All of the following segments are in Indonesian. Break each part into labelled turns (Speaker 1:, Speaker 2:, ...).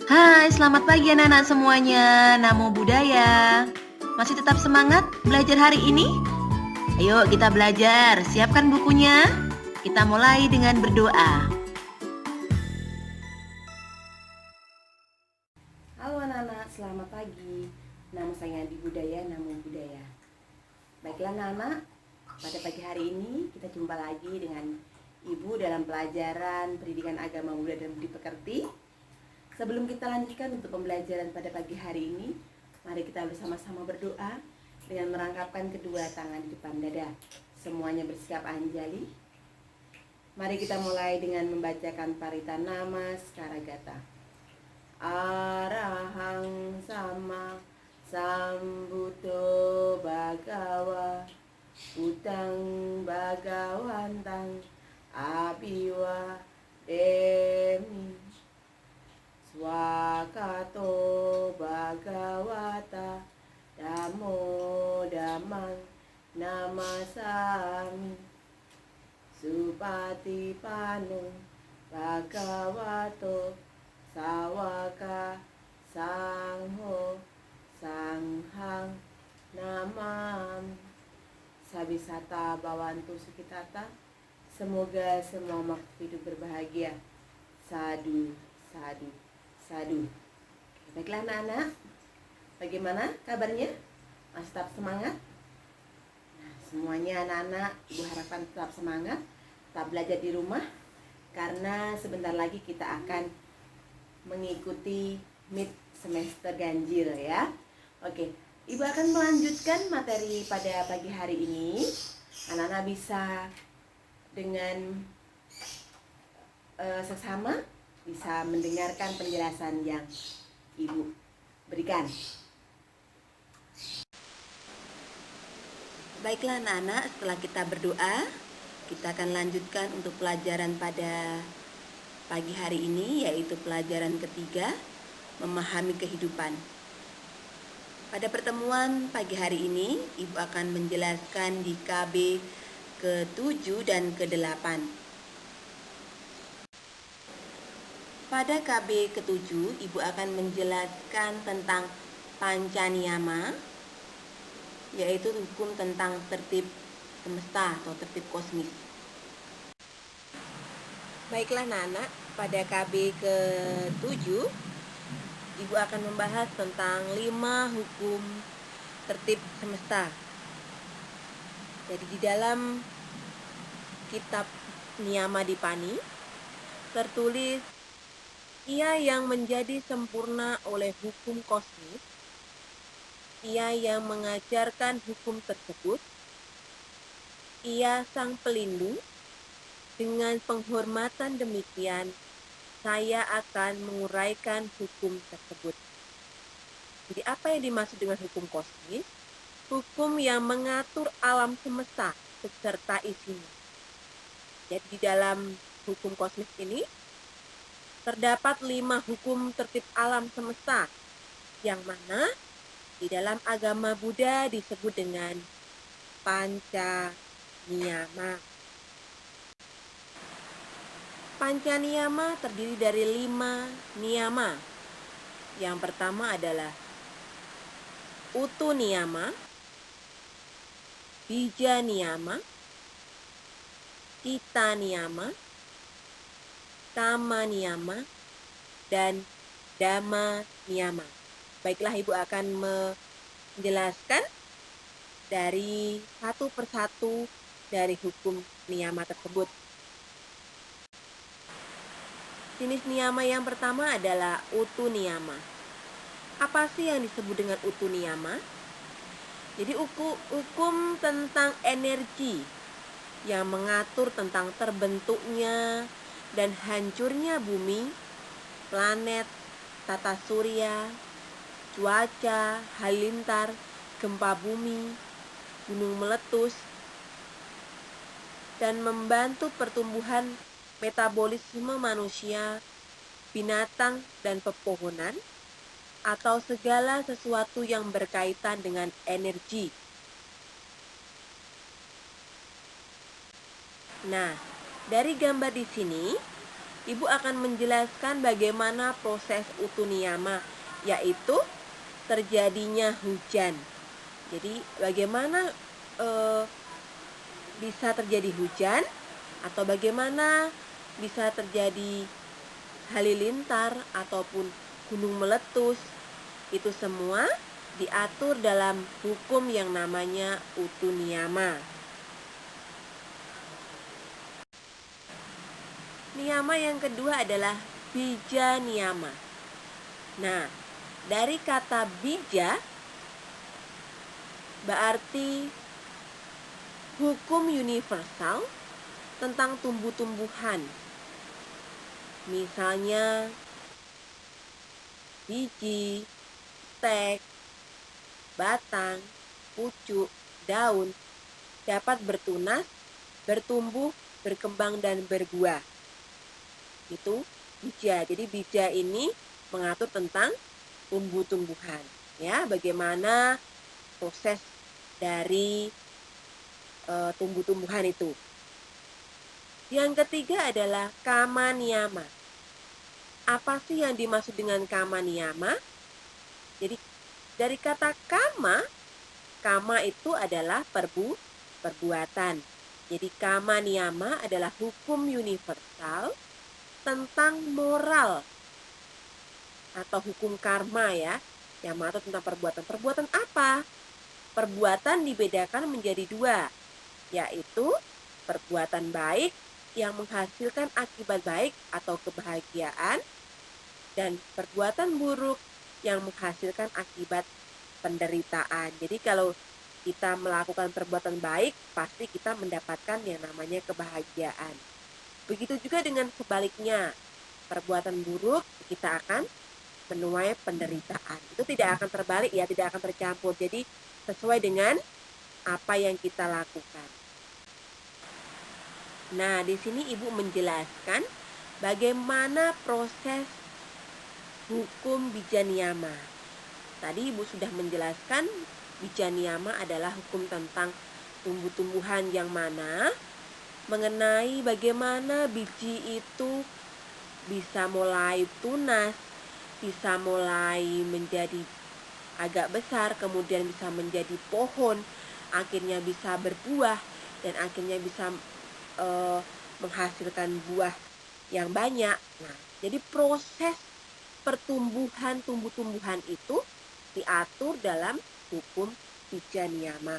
Speaker 1: Hai, selamat pagi anak-anak semuanya. Namo Buddhaya. Masih tetap semangat belajar hari ini? Ayo kita belajar. Siapkan bukunya. Kita mulai dengan berdoa.
Speaker 2: Halo anak-anak, selamat pagi. Nama saya Adi Budaya, Namo Buddhaya. Baiklah anak-anak, pada pagi hari ini kita jumpa lagi dengan Ibu dalam pelajaran Pendidikan Agama Buddha dan Budi Pekerti. Sebelum kita lanjutkan untuk pembelajaran pada pagi hari ini, mari kita bersama-sama berdoa dengan merangkapkan kedua tangan di depan dada. Semuanya bersikap anjali. Mari kita mulai dengan membacakan Paritanama Skaragata. Arahang sama sambuto bhagawa Utang bhagawantang abiwa demi Swakato bhagawata Dhammo dhammang namasami Supatipano bhagavato Sawaka Sangho Sanghang Namam Sabisata Bawantu Sukitata. Semoga semua makhluk hidup berbahagia. Sadu, sadu, sadu. Baiklah anak-anak, bagaimana kabarnya? Masih tetap semangat? Nah, semuanya anak-anak, Ibu harapkan tetap semangat, tetap belajar di rumah, karena sebentar lagi kita akan mengikuti mid semester ganjil ya. Oke, Ibu akan melanjutkan materi pada pagi hari ini. Anak-anak bisa dengan seksama bisa mendengarkan penjelasan yang Ibu berikan. Baiklah anak-anak, setelah kita berdoa, kita akan lanjutkan untuk pelajaran pada pagi hari ini, yaitu pelajaran ketiga, memahami kehidupan. Pada pertemuan pagi hari ini, Ibu akan menjelaskan di KB ke-7 dan ke-8. Pada KB ke-7, Ibu akan menjelaskan tentang Pancaniyama, yaitu hukum tentang tertib semesta atau tertib kosmis. Baiklah anak-anak, pada KB ke-7, Ibu akan membahas tentang 5 hukum tertib semesta. Jadi di dalam kitab Niyama-dipani tertulis, ia yang menjadi sempurna oleh hukum kosmis, ia yang mengajarkan hukum tersebut, ia sang pelindung. Dengan penghormatan demikian, saya akan menguraikan hukum tersebut. Jadi apa yang dimaksud dengan hukum kosmis? Hukum yang mengatur alam semesta beserta isinya. Jadi di dalam hukum kosmis ini terdapat 5 hukum tertib alam semesta, yang mana di dalam agama Buddha disebut dengan Panca Niyama. Panca Niyama terdiri dari 5 niyama. Yang pertama adalah Utu Niyama, Bija Niyama, Cita Niyama, Kama Niyama, dan Dhamma Niyama. Baiklah, Ibu akan menjelaskan dari satu persatu dari hukum niyama tersebut. Jenis niyama yang pertama adalah Utu Niyama. Apa sih yang disebut dengan Utu Niyama? Jadi hukum tentang energi yang mengatur tentang terbentuknya dan hancurnya bumi, planet, tata surya, cuaca, halilintar, gempa bumi, gunung meletus, dan membantu pertumbuhan metabolisme manusia, binatang, dan pepohonan, atau segala sesuatu yang berkaitan dengan energi. Nah, dari gambar di sini Ibu akan menjelaskan bagaimana proses utu niyama, yaitu terjadinya hujan. Jadi bagaimana bisa terjadi hujan, atau bagaimana bisa terjadi halilintar ataupun gunung meletus. Itu semua diatur dalam hukum yang namanya utu niyama. Niyama yang kedua adalah bija niyama. Nah, dari kata bija berarti hukum universal tentang tumbuh-tumbuhan. Misalnya biji, tek, batang, pucuk, daun dapat bertunas, bertumbuh, berkembang, dan berbuah. Itu bija. Jadi bija ini mengatur tentang tumbuh-tumbuhan, ya, bagaimana proses dari tumbuh-tumbuhan itu. Yang ketiga adalah kama niyama. Apa sih yang dimaksud dengan kama niyama? Jadi dari kata kama itu adalah perbuatan. Jadi kama niyama adalah hukum universal tentang moral atau hukum karma, ya, yang mengatur tentang perbuatan. Perbuatan apa? Perbuatan dibedakan menjadi dua, yaitu perbuatan baik yang menghasilkan akibat baik atau kebahagiaan, dan perbuatan buruk yang menghasilkan akibat penderitaan. Jadi kalau kita melakukan perbuatan baik, pasti kita mendapatkan yang namanya kebahagiaan. Begitu juga dengan sebaliknya, perbuatan buruk kita akan menuai penderitaan. Itu tidak akan terbalik, ya, tidak akan tercampur. Jadi sesuai dengan apa yang kita lakukan. Nah, di sini Ibu menjelaskan bagaimana proses hukum bija niyama. Tadi Ibu sudah menjelaskan bija niyama adalah hukum tentang tumbuh-tumbuhan yang mana mengenai bagaimana biji itu bisa mulai tunas, bisa mulai menjadi agak besar, kemudian bisa menjadi pohon, akhirnya bisa berbuah, dan akhirnya bisa menghasilkan buah yang banyak. Nah, jadi proses pertumbuhan tumbuh-tumbuhan itu diatur dalam hukum bija niyama.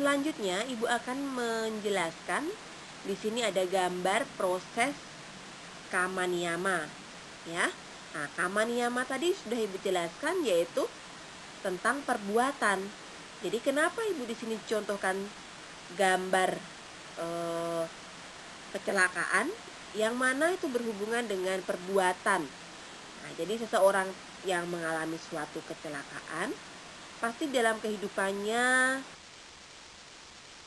Speaker 2: Selanjutnya, Ibu akan menjelaskan, di sini ada gambar proses kama niyama, ya. Nah, kama niyama tadi sudah Ibu jelaskan, yaitu tentang perbuatan. Jadi kenapa Ibu di sini contohkan gambar kecelakaan yang mana itu berhubungan dengan perbuatan. Nah, jadi seseorang yang mengalami suatu kecelakaan, pasti dalam kehidupannya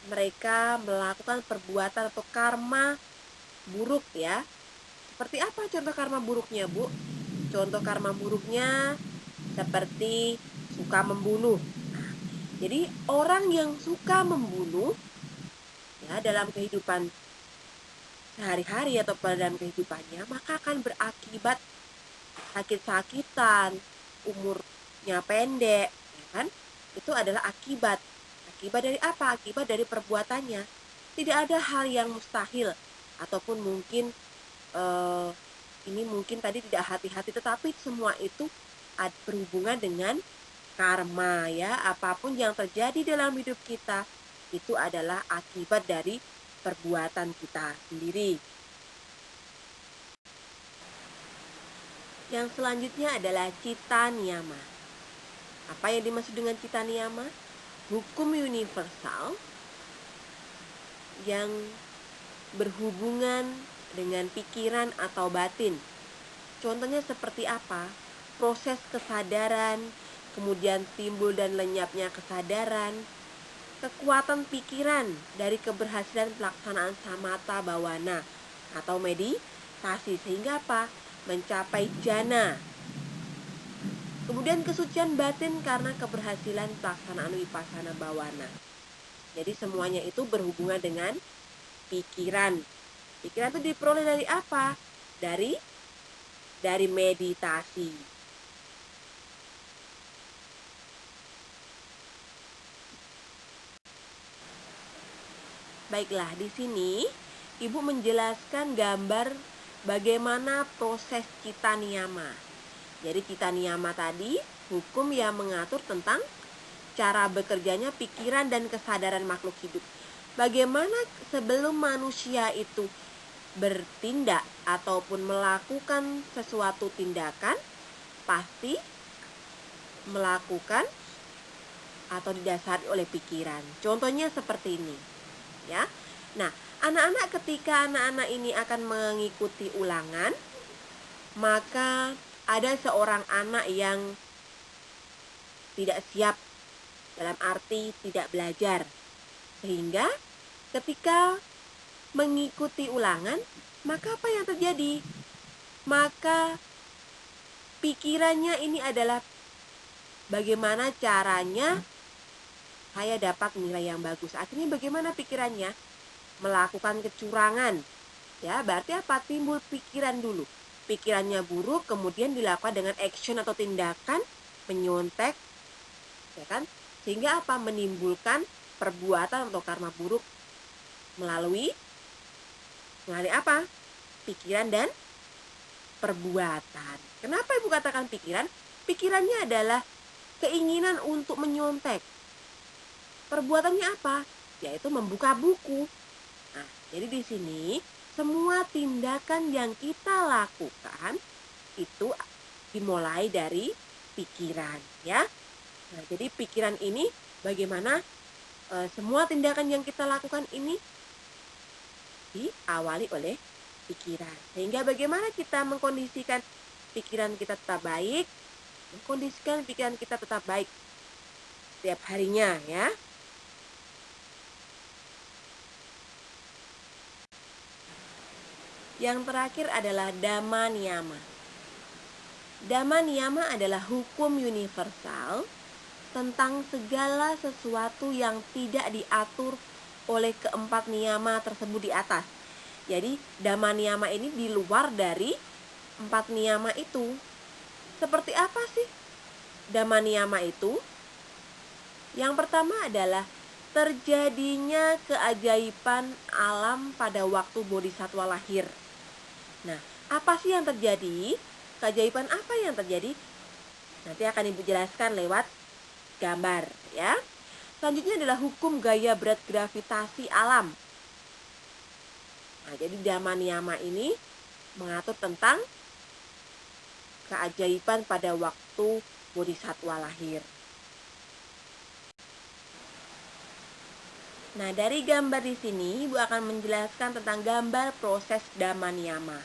Speaker 2: mereka melakukan perbuatan atau karma buruk, ya. Seperti apa contoh karma buruknya, Bu? Contoh karma buruknya seperti suka membunuh. Nah, jadi orang yang suka membunuh, ya, dalam kehidupan sehari-hari atau dalam kehidupannya, maka akan berakibat sakit-sakitan, umurnya pendek, ya kan? Itu adalah akibat. Akibat dari apa? Akibat dari perbuatannya. Tidak ada hal yang mustahil, ataupun mungkin ini mungkin tadi tidak hati-hati, tetapi semua itu berhubungan dengan karma, ya. Apapun yang terjadi dalam hidup kita itu adalah akibat dari perbuatan kita sendiri. Yang selanjutnya adalah cita niyama. Apa yang dimaksud dengan cita niyama? Hukum universal yang berhubungan dengan pikiran atau batin. Contohnya seperti apa? Proses kesadaran, kemudian timbul dan lenyapnya kesadaran, kekuatan pikiran dari keberhasilan pelaksanaan samatha bhawana atau meditasi, sehingga apa? Mencapai jana. Kemudian kesucian batin karena keberhasilan pelaksanaan vipassana bhawana. Jadi semuanya itu berhubungan dengan pikiran. Pikiran itu diperoleh dari apa? Dari meditasi. Baiklah, di sini Ibu menjelaskan gambar bagaimana proses cita niyama. Jadi cita niyama tadi hukum yang mengatur tentang cara bekerjanya pikiran dan kesadaran makhluk hidup. Bagaimana sebelum manusia itu bertindak ataupun melakukan sesuatu tindakan, pasti melakukan atau didasari oleh pikiran. Contohnya seperti ini, ya. Nah, ketika anak-anak ini akan mengikuti ulangan, maka ada seorang anak yang tidak siap, dalam arti tidak belajar. Sehingga ketika mengikuti ulangan, maka apa yang terjadi? Maka pikirannya ini adalah bagaimana caranya saya dapat nilai yang bagus. Akhirnya bagaimana pikirannya? Melakukan kecurangan. Ya, berarti apa? Timbul pikiran dulu. Pikirannya buruk, kemudian dilakukan dengan action atau tindakan menyontek, ya kan? Sehingga apa? Menimbulkan perbuatan atau karma buruk melalui apa? Pikiran dan perbuatan. Kenapa Ibu katakan pikiran? Pikirannya adalah keinginan untuk menyontek. Perbuatannya apa? Yaitu membuka buku. Nah, jadi di sini semua tindakan yang kita lakukan itu dimulai dari pikiran, ya. Nah, jadi pikiran ini bagaimana semua tindakan yang kita lakukan ini diawali oleh pikiran. Sehingga bagaimana kita mengkondisikan pikiran kita tetap baik, mengkondisikan pikiran kita tetap baik setiap harinya, ya. Yang terakhir adalah Dhamma Niyama. Dhamma Niyama adalah hukum universal tentang segala sesuatu yang tidak diatur oleh keempat niyama tersebut di atas. Jadi Dhamma Niyama ini di luar dari 4 niyama itu. Seperti apa sih Dhamma Niyama itu? Yang pertama adalah terjadinya keajaiban alam pada waktu bodhisatwa lahir. Nah, apa sih yang terjadi? Keajaiban apa yang terjadi? Nanti akan Ibu jelaskan lewat gambar, ya. Selanjutnya adalah hukum gaya berat gravitasi alam. Nah, jadi Dhamma Niyama ini mengatur tentang keajaiban pada waktu bodhisatwa lahir. Nah, dari gambar di sini Ibu akan menjelaskan tentang gambar proses Dhamma Niyama.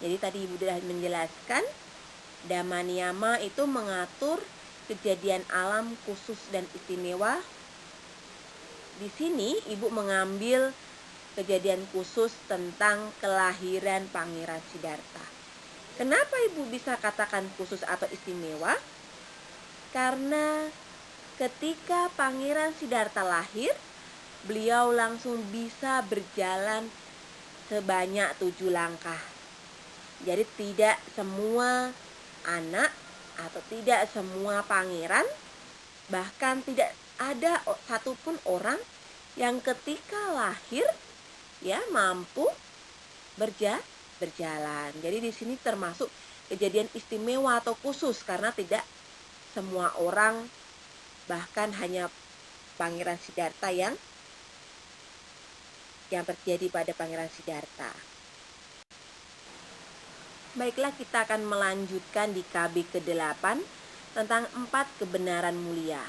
Speaker 2: Jadi tadi Ibu sudah menjelaskan Dhamma Niyama itu mengatur kejadian alam khusus dan istimewa. Di sini Ibu mengambil kejadian khusus tentang kelahiran Pangeran Siddhartha. Kenapa Ibu bisa katakan khusus atau istimewa? Karena ketika Pangeran Siddhartha lahir, beliau langsung bisa berjalan sebanyak 7 langkah. Jadi tidak semua anak atau tidak semua pangeran, bahkan tidak ada satupun orang yang ketika lahir ya mampu berjalan. Jadi di sini termasuk kejadian istimewa atau khusus karena tidak semua orang, bahkan hanya Pangeran Siddhartha yang terjadi pada Pangeran Siddhartha. Baiklah, kita akan melanjutkan di KB ke-8 tentang 4 kebenaran mulia.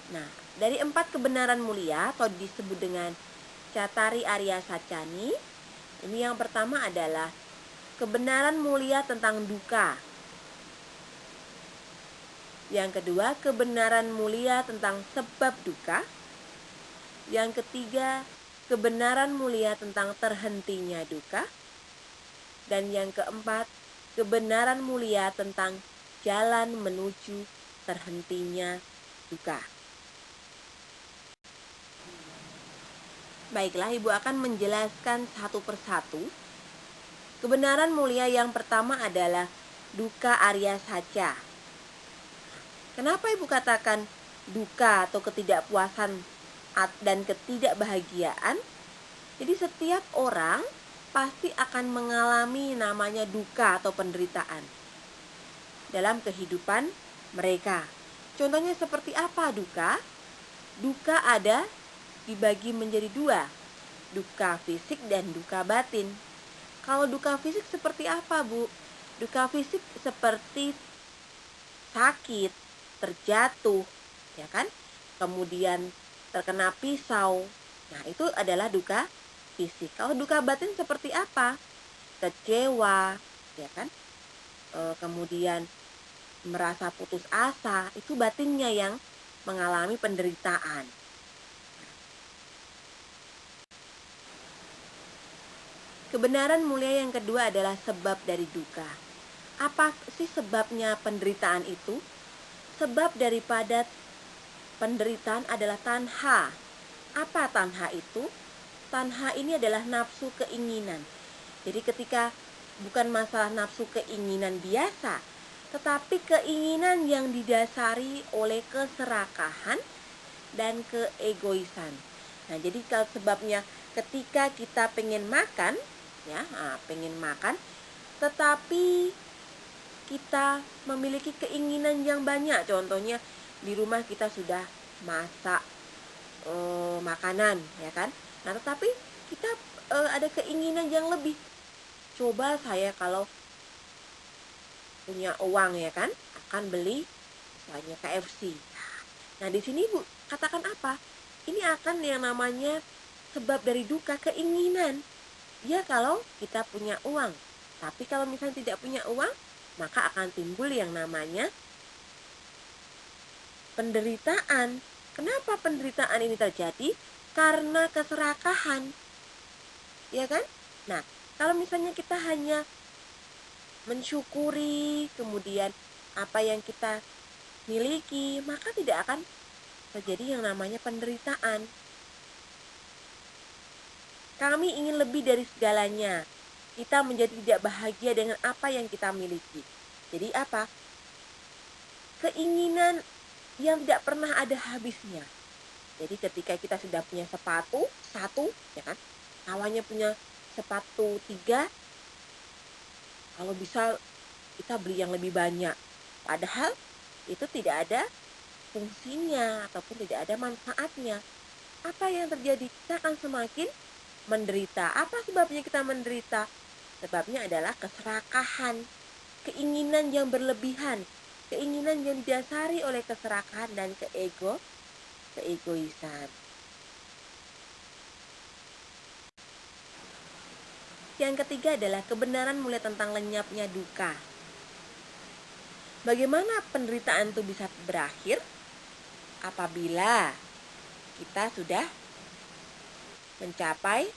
Speaker 2: Nah, dari 4 kebenaran mulia atau disebut dengan Cattari Arya Sacani, ini yang pertama adalah kebenaran mulia tentang duka. Yang kedua, kebenaran mulia tentang sebab duka. Yang ketiga, kebenaran mulia tentang terhentinya duka. Dan yang keempat, kebenaran mulia tentang jalan menuju terhentinya duka. Baiklah, Ibu akan menjelaskan satu persatu. Kebenaran mulia yang pertama adalah duka Arya Saca. Kenapa Ibu katakan duka atau ketidakpuasan dan ketidakbahagiaan? Jadi setiap orang pasti akan mengalami namanya duka atau penderitaan dalam kehidupan mereka. Contohnya seperti apa duka? Duka ada dibagi menjadi dua, duka fisik dan duka batin. Kalau duka fisik seperti apa, Bu? Duka fisik seperti sakit, terjatuh, ya kan? Kemudian terkena pisau. Nah, itu adalah duka fisik. Kalau duka batin seperti apa? Kecewa, ya kan? Kemudian merasa putus asa, itu batinnya yang mengalami penderitaan. Kebenaran mulia yang kedua adalah sebab dari duka. Apa sih sebabnya penderitaan itu? Sebab daripada penderitaan adalah tanha. Apa tanha itu? Tanha ini adalah nafsu keinginan. Jadi ketika bukan masalah nafsu keinginan biasa, tetapi keinginan yang didasari oleh keserakahan dan keegoisan. Nah, jadi kalau sebabnya ketika kita pengen makan, ya, pengen makan, tetapi kita memiliki keinginan yang banyak. Contohnya di rumah kita sudah masak makanan, ya kan? Nah, tetapi kita ada keinginan yang lebih. Coba saya kalau punya uang, ya kan, akan beli misalnya KFC. Nah, di sini Bu katakan apa? Ini akan yang namanya sebab dari duka keinginan. Ya, kalau kita punya uang. Tapi kalau misalnya tidak punya uang, maka akan timbul yang namanya penderitaan. Kenapa penderitaan ini terjadi? Karena keserakahan. Ya kan? Nah, kalau misalnya kita hanya mensyukuri kemudian apa yang kita miliki, maka tidak akan terjadi yang namanya penderitaan. Kami ingin lebih dari segalanya. Kita menjadi tidak bahagia dengan apa yang kita miliki. Jadi apa? Keinginan yang tidak pernah ada habisnya. Jadi ketika kita sudah punya sepatu satu, ya kan, kawannya punya sepatu 3, kalau bisa kita beli yang lebih banyak. Padahal itu tidak ada fungsinya ataupun tidak ada manfaatnya. Apa yang terjadi? Kita akan semakin menderita. Apa sebabnya kita menderita? Sebabnya adalah keserakahan, keinginan yang berlebihan, keinginan yang didasari oleh keserakahan dan keegoisan. Yang ketiga adalah kebenaran mulai tentang lenyapnya duka. Bagaimana penderitaan itu bisa berakhir? Apabila kita sudah mencapai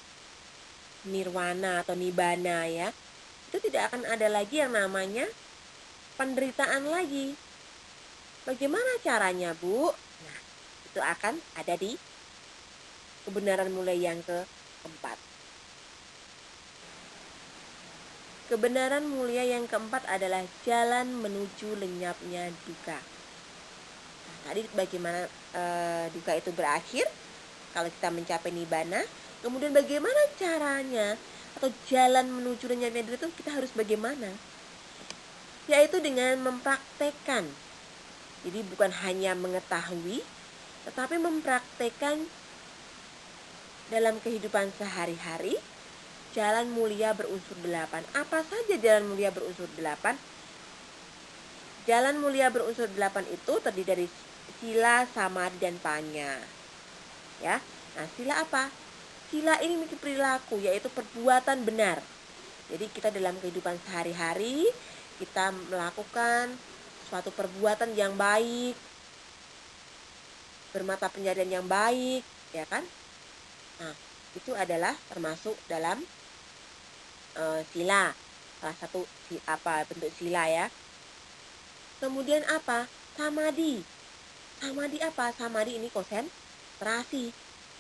Speaker 2: nirwana atau nibbana, ya, itu tidak akan ada lagi yang namanya penderitaan lagi. Bagaimana caranya, Bu? Nah, itu akan ada di kebenaran mulai yang keempat. Kebenaran mulia yang keempat adalah jalan menuju lenyapnya duka. Nah, tadi bagaimana duka itu berakhir kalau kita mencapai nibbana. Kemudian bagaimana caranya atau jalan menuju lenyapnya duka itu kita harus bagaimana? Yaitu dengan mempraktekkan. Jadi bukan hanya mengetahui, tetapi mempraktekkan dalam kehidupan sehari-hari. Jalan mulia berunsur 8. Apa saja jalan mulia berunsur 8? Jalan mulia berunsur 8 itu terdiri dari sila, samadhi, dan panya. Ya. Nah, sila apa? Sila ini memiliki perilaku, yaitu perbuatan benar. Jadi kita dalam kehidupan sehari-hari kita melakukan suatu perbuatan yang baik, bermata pencaharian yang baik, ya kan? Nah, itu adalah termasuk dalam sila. Salah satu bentuk sila, ya. Kemudian apa? Samadhi. Samadhi apa? Samadhi ini konsentrasi.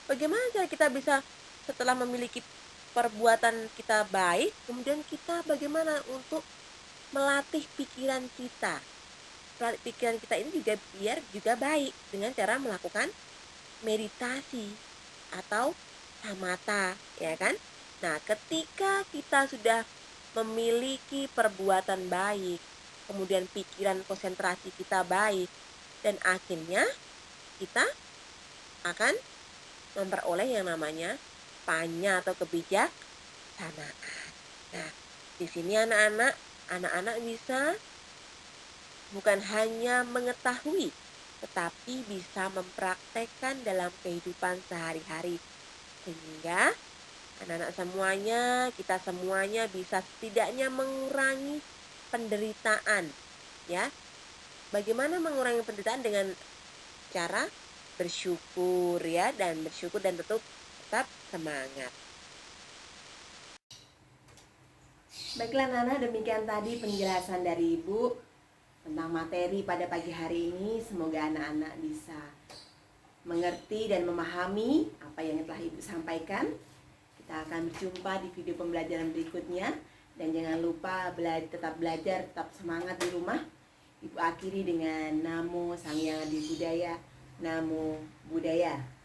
Speaker 2: Bagaimana cara kita bisa setelah memiliki perbuatan kita baik, kemudian kita bagaimana untuk melatih pikiran kita. Pikiran kita ini juga biar juga baik dengan cara melakukan meditasi atau samatha, ya kan? Nah, ketika kita sudah memiliki perbuatan baik, kemudian pikiran konsentrasi kita baik, dan akhirnya kita akan memperoleh yang namanya panya atau kebijaksanaan. Nah, di sini anak-anak bisa bukan hanya mengetahui, tetapi bisa mempraktekkan dalam kehidupan sehari-hari. Sehingga anak-anak semuanya, kita semuanya bisa setidaknya mengurangi penderitaan, ya. Bagaimana mengurangi penderitaan? Dengan cara bersyukur, ya, dan bersyukur dan tetap semangat.
Speaker 1: Baiklah Nana, demikian tadi penjelasan dari Ibu tentang materi pada pagi hari ini. Semoga anak-anak bisa mengerti dan memahami apa yang telah Ibu sampaikan. Kita akan berjumpa di video pembelajaran berikutnya. Dan jangan lupa tetap belajar, tetap semangat di rumah. Ibu akhiri dengan Namo Sang Hyang Adi Budaya, Namo Buddhaya.